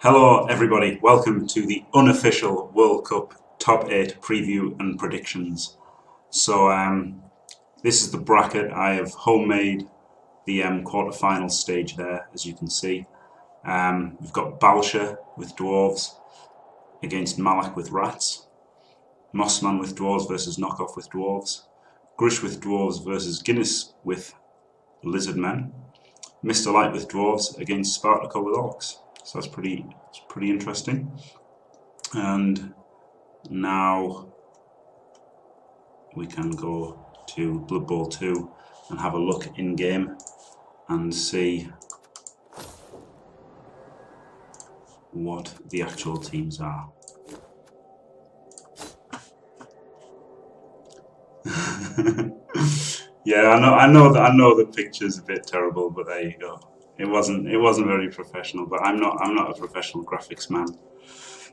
Hello everybody, welcome to the unofficial World Cup Top 8 preview and predictions. So this is the bracket. I have homemade the quarterfinal stage there, as you can see. We've got Balsha with Dwarves against Malak with Rats. Mossman with Dwarves versus Knockoff with Dwarves. Grish with Dwarves versus Guinness with Lizard Men. Mr. Light with Dwarves against Spartako with Orcs. So that's pretty interesting. And now we can go to Bloodbowl 2 and have a look in game and see what the actual teams are. Yeah, I know the picture's a bit terrible, but there you go. It wasn't very professional, but I'm not a professional graphics man.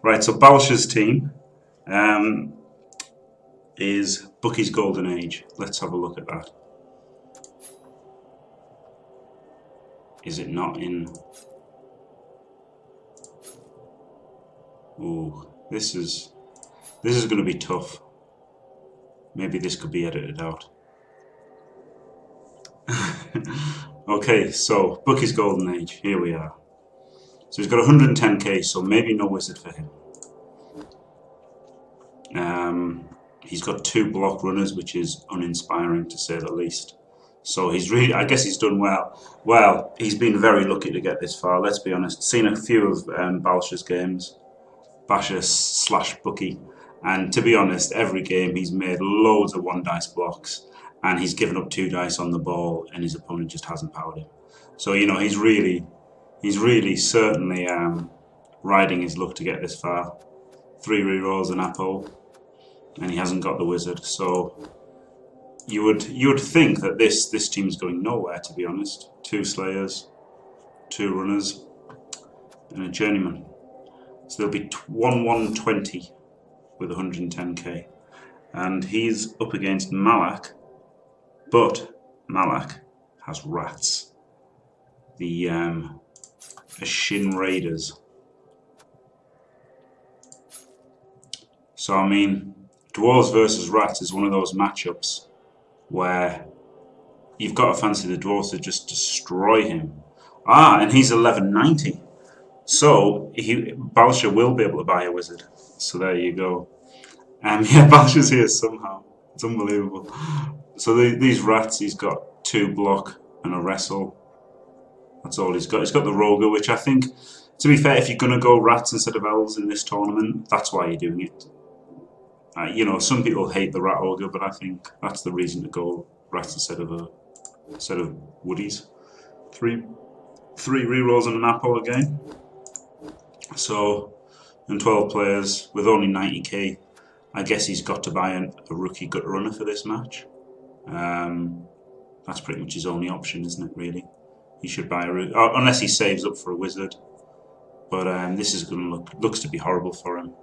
Right, so Balsha's team is Bucky's Golden Age. Let's have a look at that. Is it not in? Ooh, this is going to be tough. Maybe this could be edited out. Okay, so Bucky's Golden Age, here we are. So he's got 110k, so maybe no wizard for him. He's got 2 block runners, which is uninspiring to say the least. So he's really, I guess he's done well. Well, he's been very lucky to get this far, let's be honest. Seen a few of Balsha's games, Basha/Bucky, and to be honest, every game he's made loads of 1 dice blocks. And he's given up 2 dice on the ball, and his opponent just hasn't powered him. So you know he's really certainly riding his luck to get this far. 3 rerolls an Apo, and he hasn't got the wizard. So you would think that this team's going nowhere, to be honest. 2 slayers, 2 runners, and a journeyman. So there'll be 1/120 with 110k, and he's up against Mallak. But Malak has rats. The Shin Raiders. So I mean, Dwarves versus Rats is one of those matchups where you've got to fancy the Dwarves to just destroy him. Ah, and he's 1190. So Balsha will be able to buy a wizard. So there you go. Yeah, Balsha's here somehow. It's unbelievable. So these rats, he's got 2 block and a wrestle. That's all he's got. He's got the Roger, which I think, to be fair, if you're going to go rats instead of elves in this tournament, that's why you're doing it. You know, some people hate the rat ogre, but I think that's the reason to go rats instead of woodies. 3 rerolls and an apple again. So, and 12 players with only 90k. I guess he's got to buy a rookie gut runner for this match. That's pretty much his only option, isn't it, really? He should buy unless he saves up for a wizard. But this is going to looks to be horrible for him.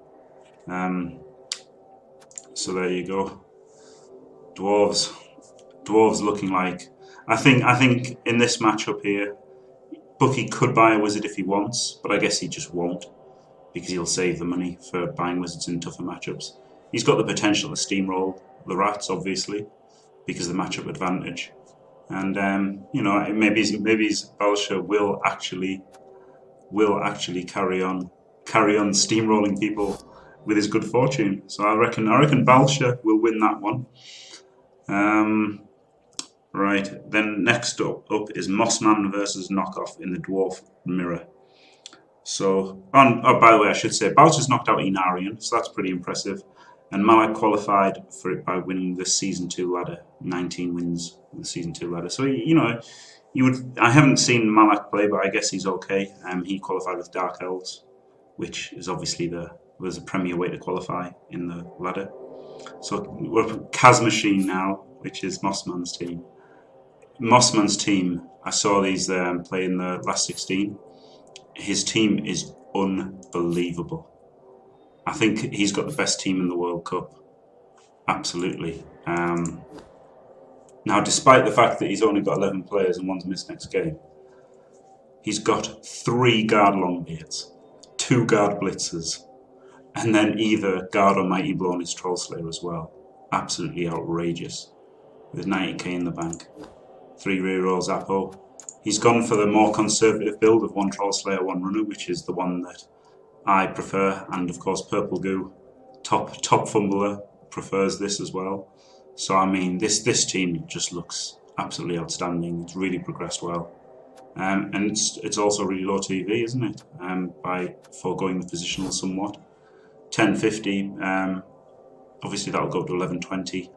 So there you go. Dwarves looking like, I think in this matchup here, Bucky could buy a wizard if he wants, but I guess he just won't, because he'll save the money for buying wizards in tougher matchups. He's got the potential to steamroll the rats, obviously, because of the matchup advantage, and you know, maybe Balsha will actually carry on steamrolling people with his good fortune. So I reckon Balsha will win that one. Right, then next up is Mossman versus Knockoff in the Dwarf Mirror. So, by the way, I should say Balsha's knocked out Inarian, so that's pretty impressive. And Malak qualified for it by winning the Season 2 ladder. 19 wins in the Season 2 ladder. So, you know, I haven't seen Malak play, but I guess he's okay. He qualified with Dark Elves, which is obviously was a premier way to qualify in the ladder. So we're up Kaz Machine now, which is Mossman's team. Mossman's team, I saw these play in the last 16. His team is unbelievable. I think he's got the best team in the World Cup. Absolutely. Now, despite the fact that he's only got 11 players and one's missed next game, he's got 3 guard longbeards, 2 guard blitzers, and then either guard or Mighty Blow on his Troll Slayer as well. Absolutely outrageous. With 90k in the bank. 3 rerolls Apo. He's gone for the more conservative build of 1 Troll Slayer, 1 Runner, which is the one that I prefer, and of course Purple Goo, top fumbler, prefers this as well. So I mean, this team just looks absolutely outstanding. It's really progressed well, and it's also really low TV, isn't it? By foregoing the positional somewhat. 1050. Obviously that'll go up to 1120,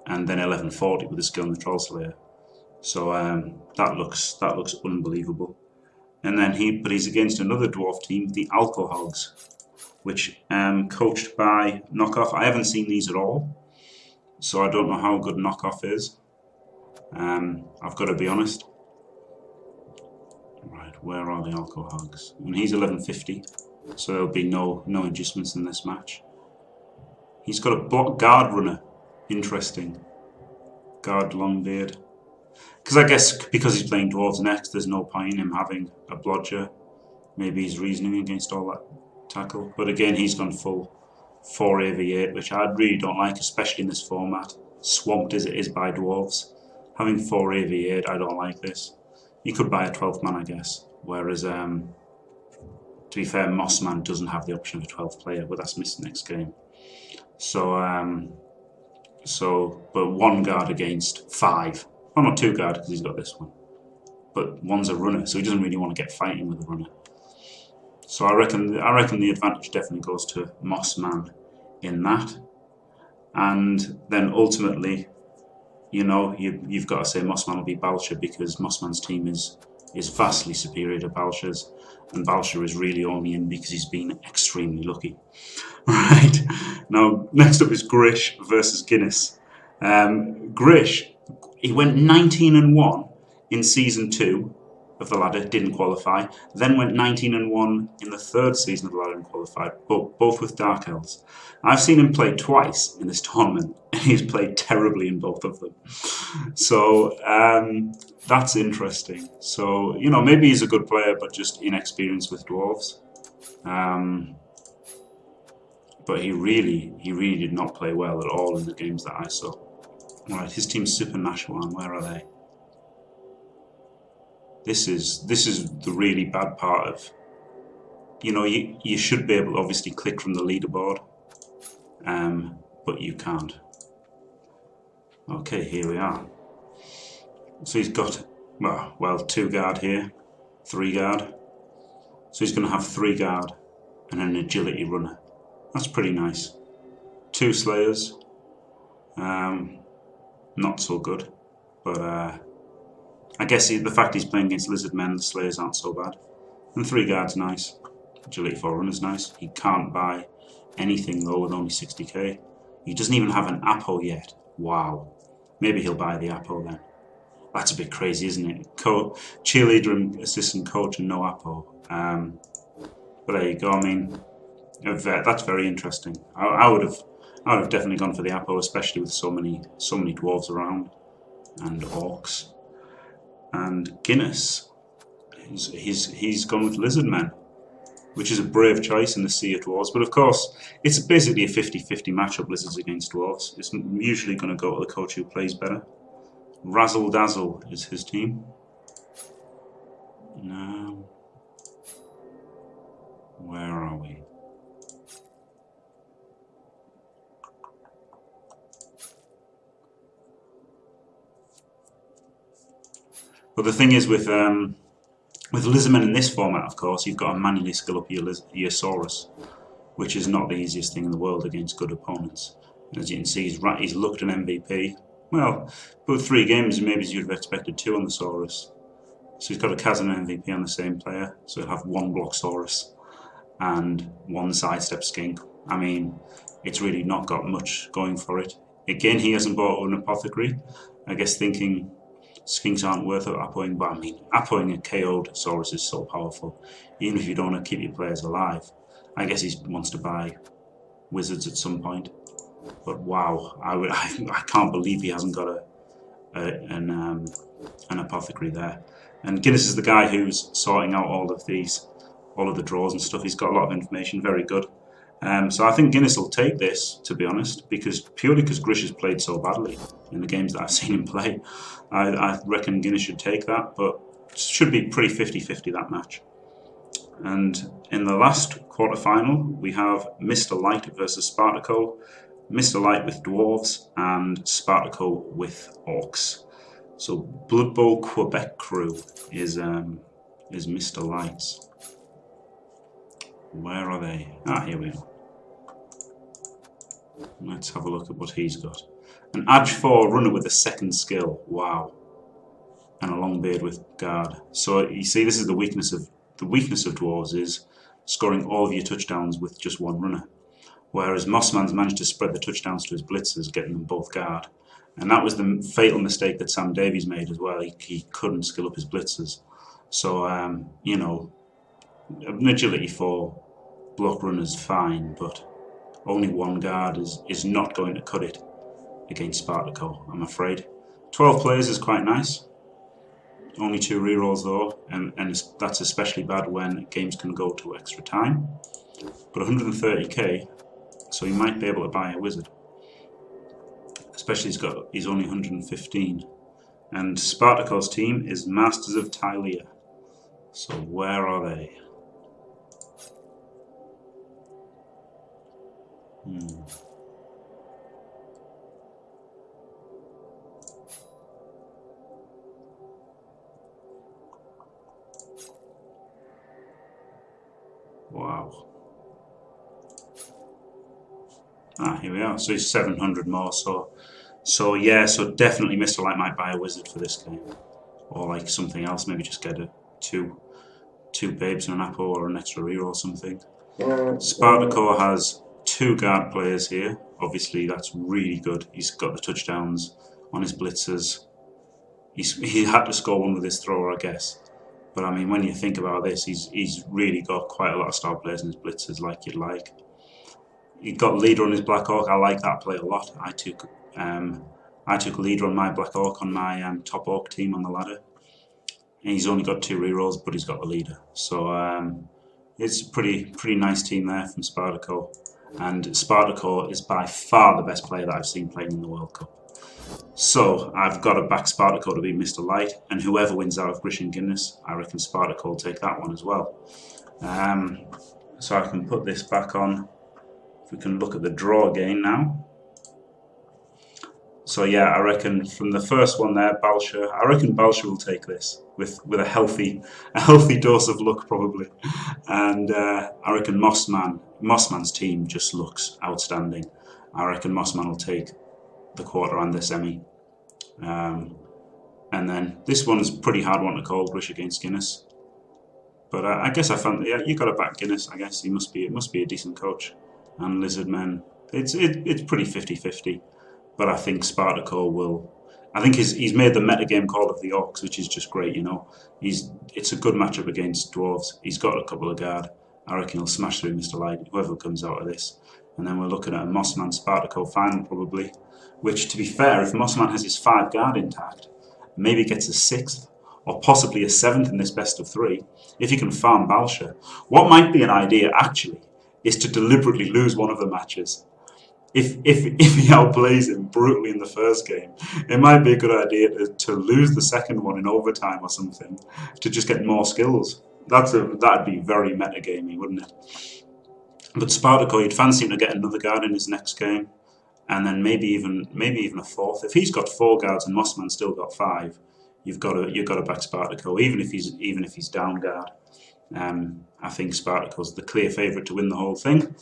and then 1140 with the skill on the Troll Slayer. So that looks unbelievable. And then he's against another dwarf team, the Alcohogs, which coached by Knockoff. I haven't seen these at all, so I don't know how good Knockoff is. I've got to be honest. Right, where are the Alcohogs? And he's 1150, so there'll be no adjustments in this match. He's got a block guard runner. Interesting. Guard Longbeard. Because I guess because he's playing dwarves next, there's no point in him having a blodger. Maybe he's reasoning against all that tackle. But again, he's gone full 4 AV8, which I really don't like, especially in this format. Swamped as it is by dwarves. Having 4 AV8, I don't like this. You could buy a 12th man, I guess. Whereas, to be fair, Mossman doesn't have the option of a 12th player, but that's missed next game. But 1 guard against 5. Oh, not 2 guard because he's got this one. But 1's a runner, so he doesn't really want to get fighting with the runner. So I reckon the advantage definitely goes to Mossman in that. And then ultimately, you know, you've got to say Mossman will be Balsha because Mossman's team is vastly superior to Balsha's, and Balsha is really only in because he's been extremely lucky. Right, now next up is Grish versus Guinness. Grish, he went 19-1 in season 2 of the ladder, didn't qualify. Then went 19-1 in the 3rd season of the ladder and qualified, both with Dark Elves. I've seen him play twice in this tournament, and he's played terribly in both of them. So that's interesting. So, you know, maybe he's a good player, but just inexperienced with dwarves. But he really did not play well at all in the games that I saw. Right, his team's Super Nashwan. Where are they? This is the really bad part of, you know, you should be able to obviously click from the leaderboard, but you can't. Okay, here we are. So he's got, well, 2 guard here, 3 guard. So he's going to have 3 guard and an agility runner. That's pretty nice. 2 slayers, not so good, but I guess the fact he's playing against lizard men, the slayers aren't so bad. And 3 guards nice. Agility 4 runners nice. He can't buy anything though with only 60k. He doesn't even have an Apo yet. Wow. Maybe he'll buy the Apo then. That's a bit crazy, isn't it? Cheerleader and assistant coach and no Apo. But there you go. I mean, that's very interesting. I would have definitely gone for the Apo, especially with so many dwarves around and orcs. And Guinness, he's gone with lizard men, which is a brave choice in the sea of dwarves. But of course, it's basically a 50-50 matchup, lizards against dwarves. It's usually going to go to the coach who plays better. Razzle Dazzle is his team. Now, where are we? But the thing is with lizardmen in this format, of course, you've got to manually skill up your Saurus, which is not the easiest thing in the world against good opponents. And as you can see, he's looked an MVP. Well, but 3 games, maybe you'd have expected 2 on the Saurus. So he's got a Kaz and an MVP on the same player, so he'll have 1 block Saurus and 1 sidestep skink. I mean, it's really not got much going for it. Again, he hasn't bought an apothecary, I guess thinking skinks aren't worth it Apoing, but I mean, Apoing a KO'd Saurus is so powerful, even if you don't want to keep your players alive. I guess he wants to buy wizards at some point. But wow, I can't believe he hasn't got an apothecary there. And Guinness is the guy who's sorting out all of these all of the draws and stuff. He's got a lot of information, very good. So I think Guinness will take this, to be honest, purely because Grish has played so badly in the games that I've seen him play. I reckon Guinness should take that, but it should be pretty 50-50 that match. And in the last quarterfinal, we have Mr. Light versus Spartako. Mr. Light with Dwarves and Spartako with Orcs. So Bloodbowl Quebec crew is Mr. Light's. Where are they? Ah, here we are. Let's have a look at what he's got. An Edge 4 runner with a second skill. Wow. And a long beard with guard. So you see, this is the weakness of Dwarves is scoring all of your touchdowns with just one runner. Whereas Mossman's managed to spread the touchdowns to his blitzers, getting them both guard. And that was the fatal mistake that Sam Davies made as well. He couldn't skill up his blitzers. So, you know, an agility 4 block runner's fine, but only one guard is not going to cut it against Sparticle, I'm afraid. 12 players is quite nice. Only 2 rerolls though, and that's especially bad when games can go to extra time. But 130k, so he might be able to buy a wizard. Especially he's only 115. And Spartaco's team is Masters of Tylea. So where are they? Wow. Ah, here we are. So he's 700 more. So yeah. So definitely, Mr. Light might buy a wizard for this game, or like something else. Maybe just get two babes and an apple or an extra reroll or something. Spartako has 2 guard players here. Obviously, that's really good. He's got the touchdowns on his blitzers. He had to score one with his thrower, I guess. But I mean, when you think about this, he's really got quite a lot of star players in his blitzers, like you'd like. He got leader on his Black Orc. I like that play a lot. I took leader on my Black Orc on my top Orc team on the ladder. And he's only got 2 rerolls, but he's got the leader. So it's a pretty nice team there from Spartako. And Spartako is by far the best player that I've seen playing in the World Cup. So I've got to back Spartako to beat Mr. Light, and whoever wins out of Grish and Guinness, I reckon Spartako will take that one as well. So I can put this back on. If we can look at the draw again now. So yeah, I reckon from the first one there, Balsha, I reckon Balsha will take this with a healthy dose of luck probably. And I reckon Mossman's team just looks outstanding. I reckon Mossman will take the quarter and the semi. And then this one's a pretty hard one to call, Grish against Guinness. But I guess I found, yeah, you got to back Guinness. I guess it must be a decent coach. And Lizardmen, it's pretty 50-50. But I think Spartako will. I think he's made the metagame call of the Orcs, which is just great. You know, it's a good matchup against Dwarves. He's got a couple of guard. I reckon he'll smash through Mr. Light, whoever comes out of this. And then we're looking at a Mossman Spartako final probably. Which, to be fair, if Mossman has his 5 guard intact, maybe gets a 6th or possibly a 7th in this best of 3, if he can farm Balsha. What might be an idea actually is to deliberately lose one of the matches. If he outplays him brutally in the first game, it might be a good idea to lose the second one in overtime or something to just get more skills. That'd be very metagamey, wouldn't it? But Spartako, you'd fancy him to get another guard in his next game, and then maybe even a 4th. If he's got 4 guards and Mossman's still got 5, you've got to back Spartako, even if he's down guard. I think Spartako's the clear favourite to win the whole thing.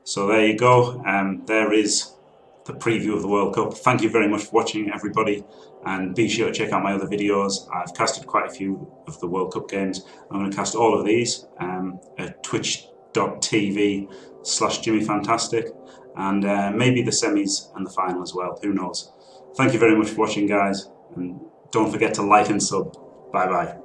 So there you go. There is the preview of the World Cup. Thank you very much for watching, everybody, and be sure to check out my other videos. I've casted quite a few of the World Cup games. I'm going to cast all of these at twitch.tv/JimmyFantastic, and maybe the semis and the final as well. Who knows? Thank you very much for watching, guys, and don't forget to like and sub. Bye bye.